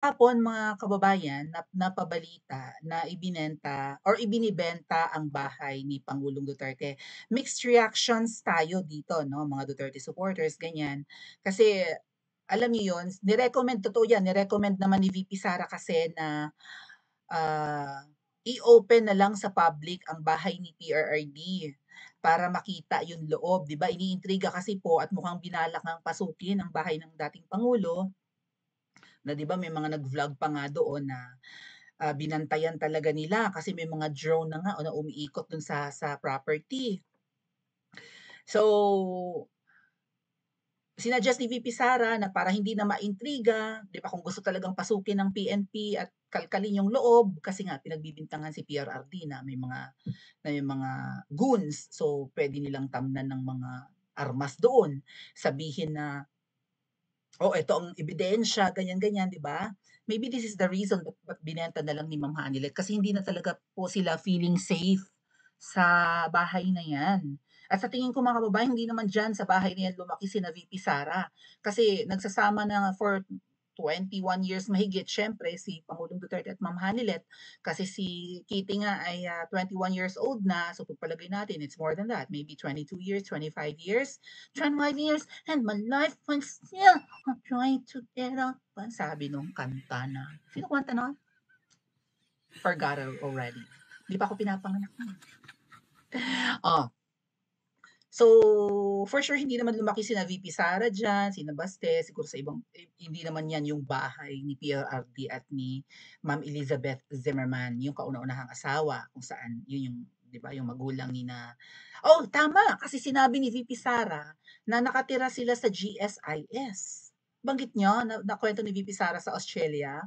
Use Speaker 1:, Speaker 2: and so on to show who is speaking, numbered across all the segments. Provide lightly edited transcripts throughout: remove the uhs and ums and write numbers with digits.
Speaker 1: Hapon mga kababayan napabalita na ibinenta or ibinibenta ang bahay ni Pangulong Duterte. Mixed reactions tayo dito 'no, mga Duterte supporters ganyan. Kasi alam niyo 'yun, ni-recommend totoo 'yan, ni-recommend naman ni VP Sara kasi na, i-open na lang sa public ang bahay ni PRRD para makita yung loob, 'di ba? Iniintriga kasi po at mukhang binalak ngang pasukin ang bahay ng dating pangulo na 'di ba may mga nag-vlog pa nga doon na, binantayan talaga nila kasi may mga drone na nga o na umiikot dun sa property. So, sinuggest ni VP Sara na para hindi na maintriga, 'di ba kung gusto talagang pasukin ng PNP at kalkalin yung loob kasi nga pinagbibintangan si PRRD na may mga goons, so puwede nilang tamnan ng mga armas doon. Sabihin na oh, ito ang ebidensya, ganyan-ganyan, 'di ba? Maybe this is the reason ba't binenta na lang ni Ma'am Hanilet kasi hindi na talaga po sila feeling safe sa bahay na 'yan. At sa tingin ko mga kababayan, hindi naman diyan sa bahay na 'yan lumaki sina VP Sara. Kasi nagsasama na for 21 years mahigit siyempre si Pangulong Duterte at Ma'am Hanilet. Kasi si Kitty nga ay 21 years old na, so pagpalagay natin it's more than that, maybe 22 years, 25 years. 25 years and my life was still I'm trying to get up. Sabi nung kanta na, sino kumanta nun? Forgot already. Di pa ako pinapanganak nun. Oh, so for sure hindi naman lumaki sina VP Sara dyan, sina Baste, siguro sa ibang, hindi naman yan yung bahay ni PRRD at ni Ma'am Elizabeth Zimmerman, yung kauna-unahang asawa, kung saan, yun yung, di ba, yung magulang ni na, oh, tama, kasi sinabi ni VP Sara na nakatira sila sa GSIS. Banggit niyo, na kwento ni VP Sara sa Australia,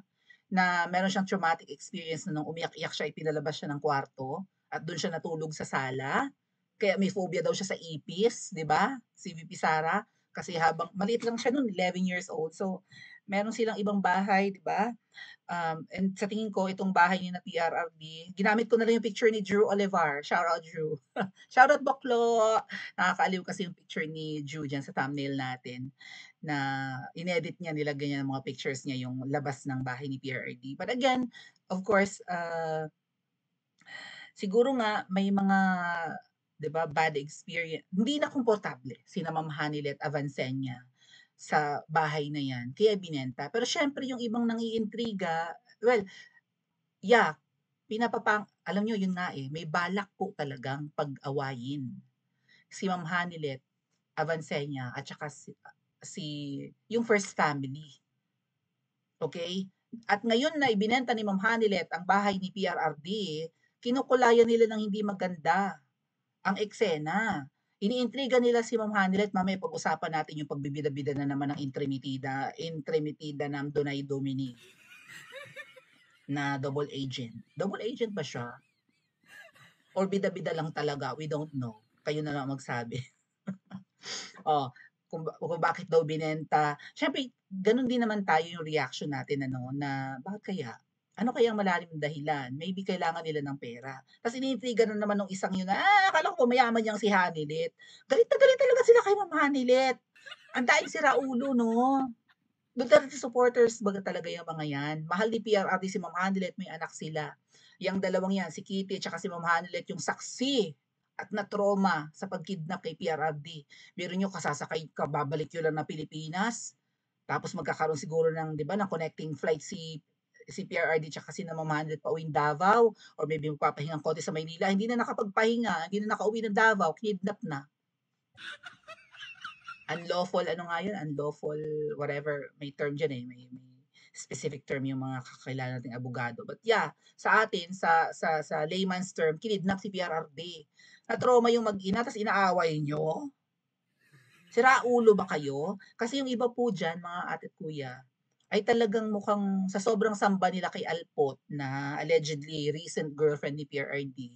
Speaker 1: na meron siyang traumatic experience na nung umiyak-iyak siya, ipinalabas siya ng kwarto, at doon siya natulog sa sala. Kaya may phobia daw siya sa ipis, 'di ba? Si VP Sara kasi habang maliit lang siya no'n, 11 years old. So, meron silang ibang bahay, 'di ba? And sa tingin ko itong bahay ni na PRRD, ginamit ko na lang yung picture ni Drew Olivar. Shout out Drew. Shout out Baklo. Nakakaaliw kasi yung picture ni Drew diyan sa thumbnail natin na inedit niya, nilagay niya ng mga pictures niya yung labas ng bahay ni PRRD. But again, of course, siguro nga may mga 'di ba, bad experience, hindi na komportable sina Ma'am Hanilet Avancenia sa bahay na 'yan kaya binenta. Pero siyempre yung ibang nangiintriga, well, yeah, alam niyo yun nga, eh, may balak po talagang pag-awayin si Ma'am Hanilet Avancenia at saka si yung first family, okay. At ngayon na ibinenta ni Ma'am Hanilet ang bahay ni PRRD, kinukulayan nila ng hindi maganda ang eksena. Iniintriga nila si Ma'am Hanilet, mamaya pag-usapan natin yung pagbibida-bida na naman ng Intrimitida ng Donay Domini na double agent. Double agent ba siya? Or bida-bida lang talaga? We don't know. Kayo na lang magsabi. Oh, kung bakit daw binenta. Siyempre, ganun din naman tayo yung reaction natin ano, na bakit kaya? Ano kaya ang malalim na dahilan? Maybe kailangan nila ng pera. Tapos iniintriga na naman nung isang yun na, akala ko mayaman yang si Hanilet. Galit na galit talaga sila kay Ma'am Hanilet. Ang daing sira ulo, no? Duterte supporters baga talaga yung mga yan. Mahal ni PRRD si Ma'am Hanilet, may anak sila. Yang dalawang yan, si Kitty at si Ma'am Hanilet, yung saksi at na-trauma sa pagkidnap kay PRRD. Meron nyo kasasakay ka, babalik yun lang na Pilipinas. Tapos magkakaroon siguro ng, di ba, ng connecting flight si PRRD tsaka si na Ma'am Hanilet pauwing Davao or maybe magpapahinga konti sa Maynila. Hindi na nakapagpahinga, hindi na nakauwi ng Davao, kidnap na. Unlawful ano nga yun, unlawful whatever, may term diyan, eh, may specific term yung mga kakilala nating abogado. But yeah, sa atin sa layman's term, kinidnap si PRRD. Na-trauma yung mag-ina ta's inaaway niyo? Sira ulo ba kayo? Kasi yung iba po diyan, mga ate at kuya, ay talagang mukhang sa sobrang samba nila kay Alpot na allegedly recent girlfriend ni PRRD,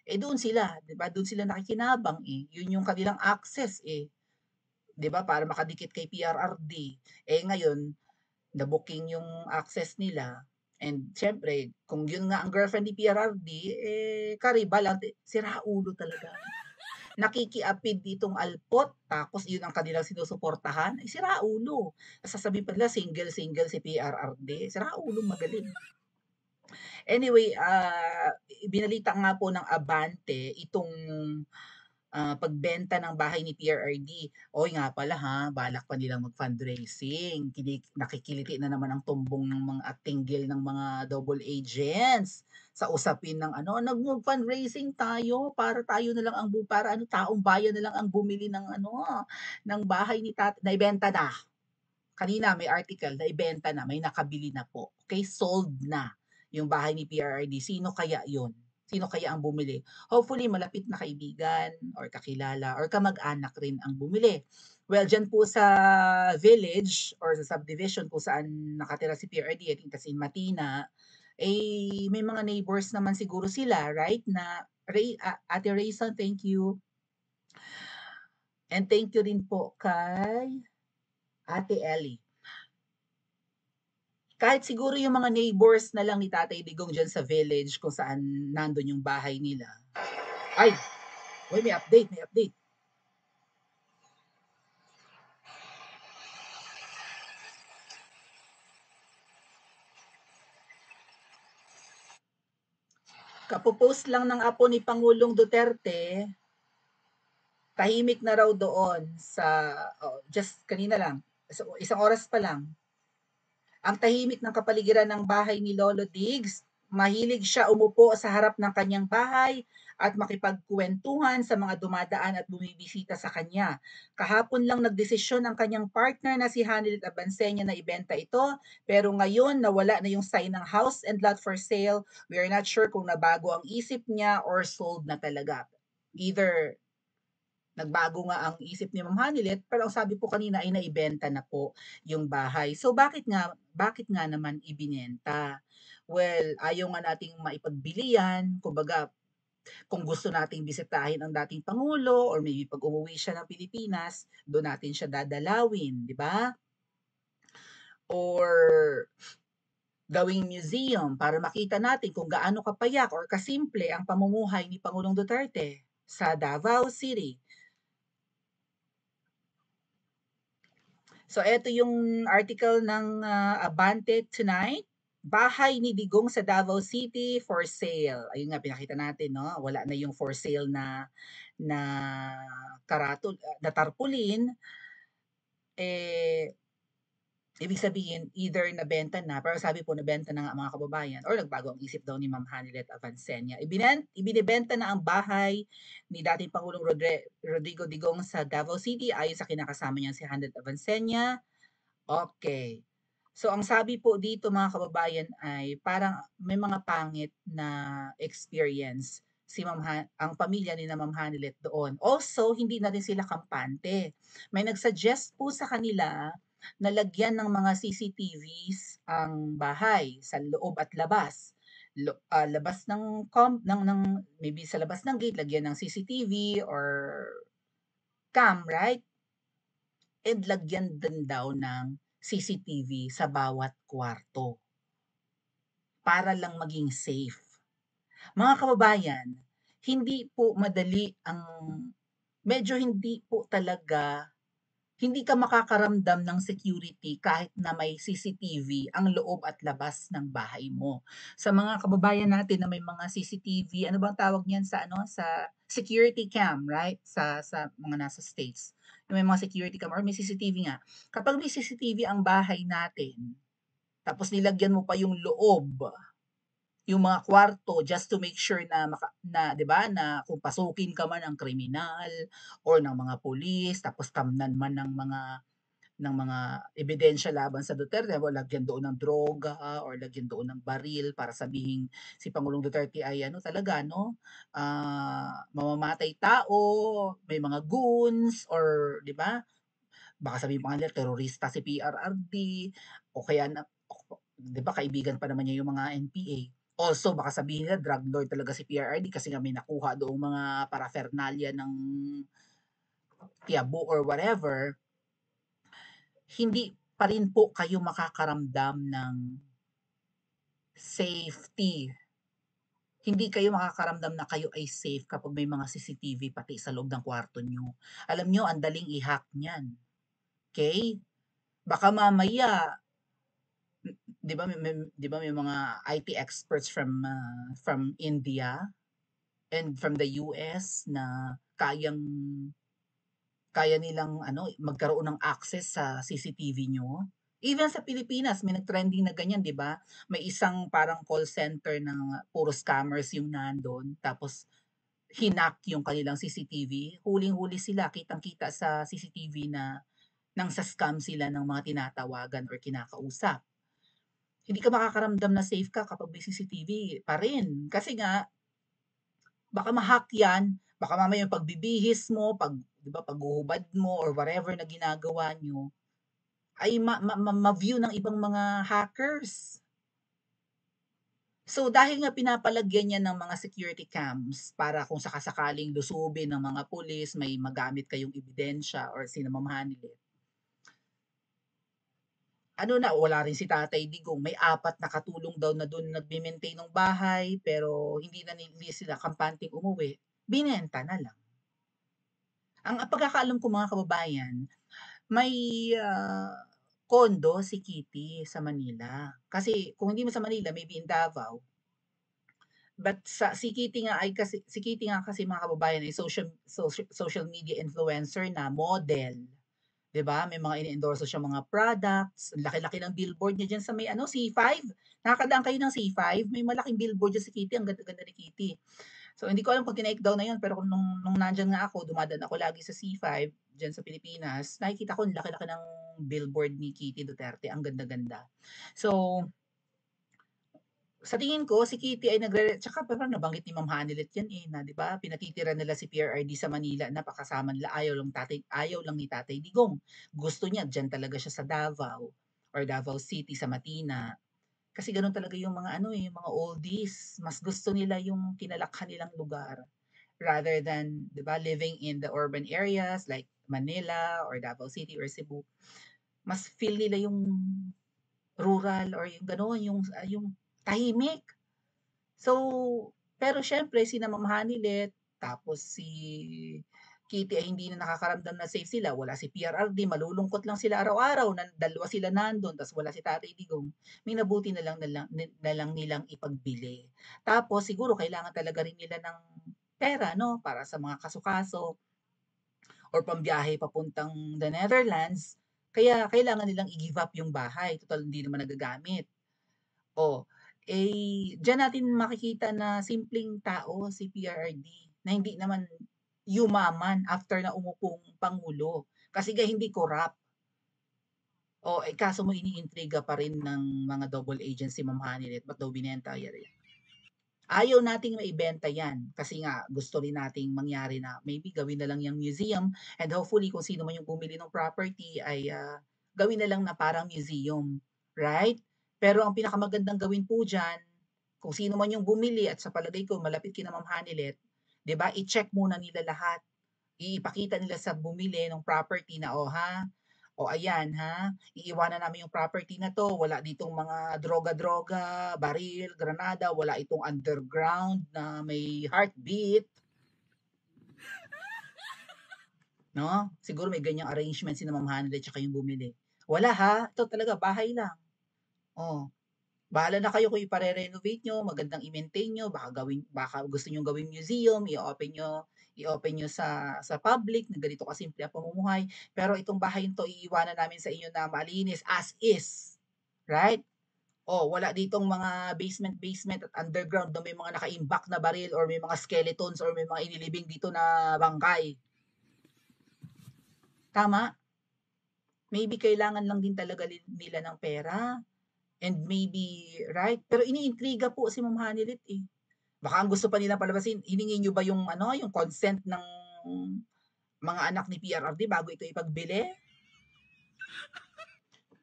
Speaker 1: eh, doon sila, 'di ba? Doon sila nakikinabang, eh. Yun yung kanilang access, eh. 'Di ba, para makadikit kay PRRD. Eh, ngayon na-booking yung access nila and siyempre kung yun nga ang girlfriend ni PRRD, eh, karibal sira ulo talaga. nakikiapid ditong alpot, tapos yun ang kanilang sinusuportahan, ay sira ulo. Sasabihin pa nila single-single si PRRD, sira ulong magaling. Anyway, binalita nga po ng Abante itong pagbenta ng bahay ni PRRD. Oy nga pala ha, balak pa nilang mag-fundraising. Nakikiliti na naman ang tumbong ng mga at tinggil ng mga double agents sa usapin ng ano, nag-fundraising tayo para tayo na lang ang para ano taong bayan na lang ang bumili ng ano, ng bahay ni na ibenta na. Kanina may article na ibenta na, may nakabili na po. Okay, sold na yung bahay ni PRRD. Sino kaya yun? Sino kaya ang bumili? Hopefully, malapit na kaibigan or kakilala or kamag-anak rin ang bumili. Well, dyan po sa village or sa subdivision kung saan nakatira si PRRD, I think that's in Matina, eh, may mga neighbors naman siguro sila, right? Na, Ate Rayson, thank you. And thank you rin po kay Ate Ellie. Kahit siguro yung mga neighbors na lang ni Tatay Digong dyan sa village kung saan nandun yung bahay nila. Ay, uy, may update, may update. Kapopost lang ng apo ni Pangulong Duterte, tahimik na raw doon sa, just kanina lang, isang oras pa lang, ang tahimik ng kapaligiran ng bahay ni Lolo Diggs. Mahilig siya umupo sa harap ng kanyang bahay at makipagkuwentuhan sa mga dumadaan at bumibisita sa kanya. Kahapon lang nagdesisyon ang kanyang partner na si Hanelit Abansenya na ibenta ito, pero ngayon nawala na yung sign ng house and lot for sale. We are not sure kung nabago ang isip niya or sold na talaga. Either nagbago nga ang isip ni Ma'am Hanilet, pero ang sabi po kanina ay naibenta na po yung bahay. So bakit nga naman ibinenta? Well, ayaw nga nating maipagbili yan. Kumbaga, kung gusto nating bisitahin ang dating Pangulo or maybe pag umuwi siya ng Pilipinas, doon natin siya dadalawin, di ba? Or gawing museum para makita natin kung gaano kapayak or kasimple ang pamumuhay ni Pangulong Duterte sa Davao City. So, ito yung article ng Abante tonight. Bahay ni Digong sa Davao City for sale. Ayun nga, pinakita natin, no? Wala na yung for sale na karatol, na tarpaulin. Eh, ibig sabihin, either nabenta na, pero sabi po, nabenta na nga mga kababayan, or nagbago ang isip daw ni Ma'am Hanilet Avancenia. Ibinibenta na ang bahay ni dating Pangulong Rodrigo Digong sa Davao City ayon sa kinakasama niya si Hanilet Avancenia. Okay. So, ang sabi po dito mga kababayan ay parang may mga pangit na experience si ang pamilya ni na Ma'am Hanilet doon. Also, hindi na rin sila kampante. May nagsuggest po sa kanila na lagyan ng mga CCTVs ang bahay sa loob at labas. Labas ng maybe sa labas ng gate lagyan ng CCTV or cam, right? And lagyan din daw ng CCTV sa bawat kwarto para lang maging safe. Mga kababayan, hindi po madali ang medyo hindi po talaga hindi ka makakaramdam ng security kahit na may CCTV ang loob at labas ng bahay mo. Sa mga kababayan natin na may mga CCTV, ano bang tawag niyan sa ano sa security cam, right? Sa mga nasa states. Yung may mga security cam or may CCTV nga. Kapag may CCTV ang bahay natin, tapos nilagyan mo pa yung loob, yung mga kwarto just to make sure na 'di ba na kung pasukin ka man ng kriminal or ng mga pulis tapos tamnan man ng mga ebidensya laban sa Duterte o lagyan doon ng droga or lagyan doon ng baril para sabihin si Pangulong Duterte ay ano talaga no mamamatay tao, may mga goons or 'di ba? Baka sabihin pa nila terorista si PRRD o kaya 'di ba kaibigan pa naman niya yung mga NPA. Also, baka sabihin nila drug lord talaga si PRRD kasi nga may nakuha doong mga paraphernalia ng Kiabu or whatever, hindi pa rin po kayo makakaramdam ng safety Hindi kayo makakaramdam na kayo ay safe kapag may mga CCTV pati sa loob ng kwarto niyo. Alam niyo ang daling i-hack niyan, okey? Baka mamaya 'di ba may mga IT experts from India and from the US na kaya nilang ano, magkaroon ng access sa CCTV niyo. Even sa Pilipinas may nag-trending na ganyan 'di ba? May isang parang call center na puro scammers yung nandun tapos hinak yung kanilang CCTV, huling-huli sila, kitang-kita sa CCTV na nangsa-scam sila ng mga tinatawagan or kinakausap. Hindi ka makakaramdam na safe ka kapag may CCTV pa rin. Kasi nga, baka ma-hack yan, baka mamaya yung pagbibihis mo, 'di ba, paghuhubad mo or whatever na ginagawa nyo, ay ma-view ng ibang mga hackers. So, dahil nga pinapalagyan niya ng mga security cams para kung sakasakaling lusubin ng mga pulis, may magamit kayong ebidensya or sinamamahanili. Ano na, wala rin si Tatay Digong, may 4 na katulong daw na dun nagme-maintain ng bahay, pero hindi sila kampanteng umuwi, binenta na lang. Ang pagkakaalam ko mga kababayan, may, condo si Kitty sa Manila. Kasi kung hindi mo sa Manila, maybe in Davao. But si Kitty nga kasi mga kababayan ay social media influencer na model. 'Di ba? May mga ini-endorse siyang mga products, ang laki-laki ng billboard niya diyan sa may ano, C5. Nakakadaan kayo ng C5, may malaking billboard diyan si Kitty, ang ganda-ganda ni Kitty. So hindi ko alam kung tinake down na 'yun, pero kung nung nandiyan nga ako, dumadaan ako lagi sa C5 diyan sa Pilipinas, nakikita ko ang laki-laki ng billboard ni Kitty Duterte, ang ganda-ganda. So, sa tingin ko si Kitty ay tsaka parang nabanggit ni Ma'am Hanilet 'yan, eh, na 'di ba pinatitira nila si PRRD sa Manila na pakasama nila, ayaw lang ni Tatay Digong. Gusto niya diyan talaga siya sa Davao or Davao City sa Matina. Kasi gano'n talaga yung mga ano, eh, yung mga oldies. Mas gusto nila yung kinalakhan nilang lugar rather than 'di ba living in the urban areas like Manila or Davao City or Cebu. Mas feel nila yung rural or yung gano'n, yung tahimik. So, pero siyempre sina Ma'am Hanilet, tapos si Kitty ay hindi na nakakaramdam na safe sila, wala si PRRD, malulungkot lang sila araw-araw na dalawa sila nandun ta's wala si Tatay Digong, minabuti na lang nilang ipagbili. Tapos siguro kailangan talaga rin nila ng pera 'no, para sa mga kaso-kaso or pambiyahe papuntang the Netherlands, kaya kailangan nilang i-give up yung bahay, tutal hindi naman nagagamit. Oh, diyan natin makikita na simpleng tao si PRRD na hindi naman yumaman after na umupong pangulo. Kasi nga hindi corrupt. Oh, kaso mo iniintriga pa rin ng mga double agent si Ma'am Hanilet, ba't daw binenta yan? Ayaw nating maibenta yan kasi nga gusto rin nating mangyari na maybe gawin na lang yung museum and hopefully kung sino man yung bumili ng property ay gawin na lang na parang museum, right? Pero ang pinakamagandang gawin po dyan, kung sino man yung bumili at sa palagay ko malapit kina Ma'am Hanilet, 'di ba? I-check muna nila lahat. Ipakita nila sa bumili ng property na, "Oh, ha, o ayan ha, iiwanan namin yung property na 'to, wala ditong mga droga-droga, baril, granada, wala itong underground na may heartbeat." 'No? Siguro may ganyang arrangement sina Ma'am Hanlet tsaka yung bumili. "Wala ha, ito talaga bahay lang. Oh, bahala na kayo kung ipare-renovate niyo, magandang i-maintain niyo, baka gusto niyong gawing museum, i-open niyo sa public na ganito kasimple ang pamumuhay, pero itong bahay na 'to iiwanan namin sa inyo na malinis as is." Right? Oh, wala ditong mga basement at underground na may mga nakaimbak na baril or may mga skeletons or may mga inilibing dito na bangkay. Tama? Maybe kailangan lang din talaga nila ng pera and maybe right? Pero iniintriga po si Ma'am Hanilet, eh. Baka ang gusto pa nilang palabasin, hiningi niyo ba yung ano, yung consent ng mga anak ni PRRD bago ito ipagbili?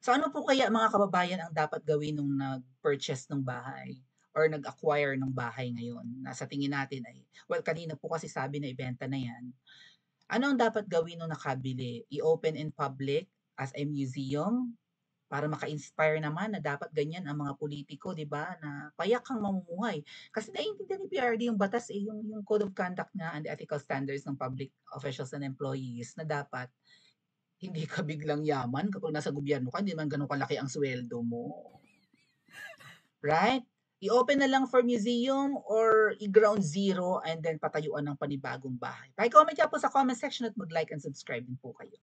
Speaker 1: So ano po kaya mga kababayan ang dapat gawin nung nag-purchase ng bahay or nag-acquire ng bahay ngayon na sa tingin natin ay well, kanina po kasi sabi na ibenta na 'yan. Ano ang dapat gawin nung nakabili? I-open in public as a museum Para maka-inspire naman na dapat ganyan ang mga politiko, 'di ba, na payak kang mamumuhay. Kasi naiintindihan ni PRD yung batas, yung Code of Conduct nga and Ethical Standards ng Public Officials and Employees na dapat hindi ka biglang yaman kapag nasa gobyerno ka, hindi man gano'n kalaki ang sweldo mo. Right? I-open na lang for museum or i-ground zero and then patayuan ng panibagong bahay. Paki-comment niyo po sa comment section at mag-like and subscribe din po kayo.